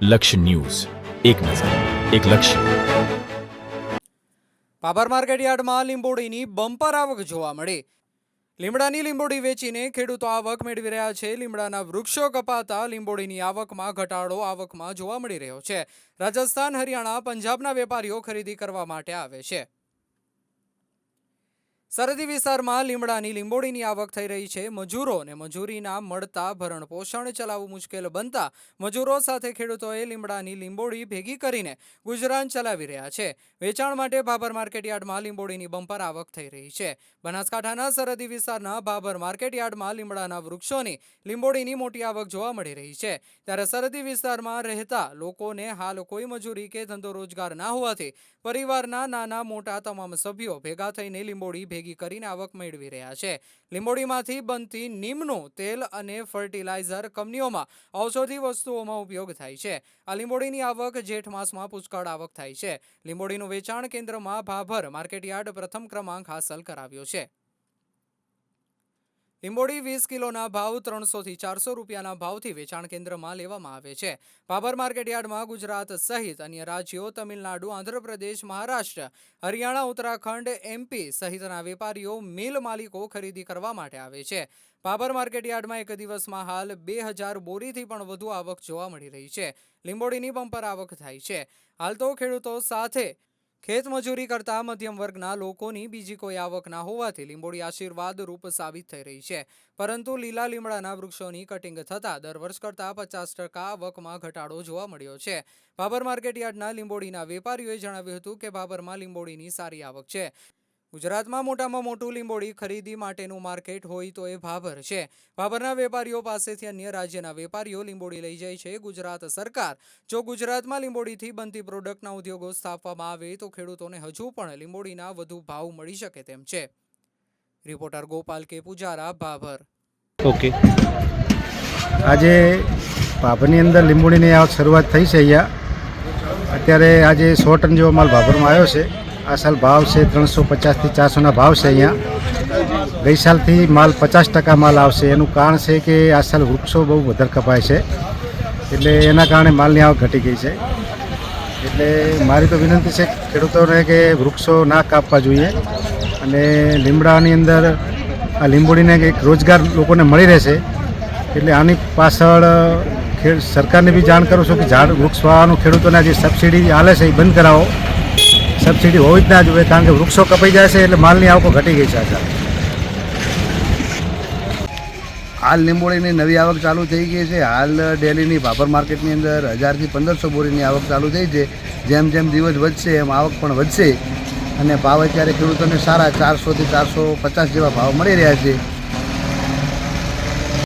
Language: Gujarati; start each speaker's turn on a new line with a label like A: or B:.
A: લક્ષ્ય ન્યૂઝ, એક નજર, એક લક્ષ્ય.
B: ભાભર માર્કેટ યાર્ડમાં લીંબોડીની બમ્પર આવક જોવા મળી. લીમડાની લીંબોડી વેચીને ખેડૂતો આવક મેળવી રહ્યા છે. લીમડાના વૃક્ષો કપાતા લીંબોડીની આવકમાં ઘટાડો આવકમાં જોવા મળી રહ્યો છે. રાજસ્થાન, હરિયાણા, પંજાબના વેપારીઓ ખરીદી કરવા માટે આવે છે. સરહદી વિસ્તારમાં લીમડાની લીંબોડીની આવક થઈ રહી છે. મજૂરોને મજૂરીના મળતા ભરણ પોષણ ચલાવવું મુશ્કેલ બનતા મજૂરો સાથે ખેડૂતોએ લીમડાની લીંબોડી ભેગી કરીને ગુજરાન ચલાવી રહ્યા છે. વેચાણ માટે ભાભર માર્કેટ યાર્ડમાં લીંબોડીની બમ્પર આવક થઈ રહી છે. બનાસકાંઠાના સરહદી વિસ્તારના ભાભર માર્કેટ યાર્ડમાં લીમડાના વૃક્ષોની લીંબોડીની મોટી આવક જોવા મળી રહી છે. ત્યારે સરહદી વિસ્તારમાં રહેતા લોકોને હાલ કોઈ મજૂરી કે ધંધો રોજગાર ના હોવાથી પરિવારના નાના મોટા તમામ સભ્યો ભેગા થઈને લીંબોડી ભેગી કરીને આવક મેળવી રહ્યા છે. લીંબોડીમાંથી બનતી નીમનું તેલ અને ફર્ટિલાઇઝર કંપનીઓમાં ઔષધી વસ્તુઓમાં ઉપયોગ થાય છે. આ લીંબોડીની આવક જેઠ માસમાં પુષ્કળ આવક થાય છે. લીંબોડીનું વેચાણ કેન્દ્રમાં ભાભર માર્કેટયાર્ડ પ્રથમ ક્રમાંક હાંસલ કરાવ્યો છે. લીંબોડી 20 કિલોના ભાવ 300 થી 400 રૂપિયાના ભાવથી વેચાણ કેન્દ્રમાં લેવામાં આવે છે. ભાભર માર્કેટ યાર્ડમાં ગુજરાત સહિત અન્ય રાજ્યો, તમિલનાડુ, આંધ્રપ્રદેશ, મહારાષ્ટ્ર, હરિયાણા, ઉત્તરાખંડ, MP સહિતના વેપારીઓ, મિલ માલિકો ખરીદી કરવા માટે આવે છે. ભાભર માર્કેટ યાર્ડમાં એક દિવસમાં હાલ 2000 બોરીથી પણ વધુ આવક જોવા મળી રહી છે. લીંબોડીની બમ્પર આવક થાય છે. હાલ તો ખેડૂતો સાથે ખેત મજૂરી કરતા મધ્યમ વર્ગના લોકોની બીજી કોઈ આવક ના હોવાથી લીંબોડી આશીર્વાદ રૂપ સાબિત થઈ રહી છે. પરંતુ લીલા લીમડાના વૃક્ષોની કટિંગ થતા દર વર્ષ કરતા 50% આવકમાં ઘટાડો જોવા મળ્યો છે. ભાભર માર્કેટ યાર્ડના લીંબોડીના વેપારીઓએ જણાવ્યું હતું કે ભાભરમાં લીંબોડીની સારી આવક છે. ગુજરાતમાં મોટામાં મોટું લીંબોડી ખરીદી માટેનું માર્કેટ હોય તો એ ભાભર છે. ભાભરના વેપારીઓ પાસેથી અન્ય રાજ્યના વેપારીઓ લીંબોડી લઈ જાય છે. ગુજરાત સરકાર જો ગુજરાતમાં લીંબોડીથી બનતી પ્રોડક્ટના ઉદ્યોગો સ્થાપવામાં આવે તો ખેડૂતોને હજુ પણ લીંબોડીના વધુ ભાવ મળી શકે તેમ છે. રિપોર્ટર ગોપાલ કે પૂજારા, ભાભર.
C: ઓકે, આજે ભાભરની અંદર લીંબોડીની આવક શરૂઆત થઈ છે. અહીંયા અત્યારે આજે 100 ટન જેવો માલ ભાભરમાં આવ્યો છે. આ સાલ ભાવ છે 350 થી 400ના ભાવ છે. અહીંયા ગઈ સાલથી માલ 50% માલ આવશે. એનું કારણ છે કે આ સાલ વૃક્ષો બહુ વધારે કપાય છે, એટલે એના કારણે માલની આવક ઘટી ગઈ છે. એટલે મારી તો વિનંતી છે ખેડૂતોને કે વૃક્ષો ના કાપવા જોઈએ અને લીમડાની અંદર આ લીંબોડીને એક રોજગાર લોકોને મળી રહેશે. એટલે આની પાછળ સરકારને બી જાણ કરું છું કે ઝાડ વૃક્ષ વાવવાનું ખેડૂતોને જે સબસિડી હાલે છે એ બંધ કરાવો. સબસિડી હોવી જ ના જોઈએ, કારણ કે વૃક્ષો કપાઈ જાય છે એટલે માલની આવકો ઘટી ગઈ છે.
D: હાલ લીંબોડીની નવી આવક ચાલુ થઈ ગઈ છે. હાલ ડેલીની ભાભર માર્કેટની અંદર 1000 થી 1500 બોરીની આવક ચાલુ થઈ છે. જેમ જેમ દિવસ વધશે એમ આવક પણ વધશે અને ભાવ અત્યારે ખેડૂતોને સારા 400 થી 450 જેવા ભાવ મળી રહ્યા છે.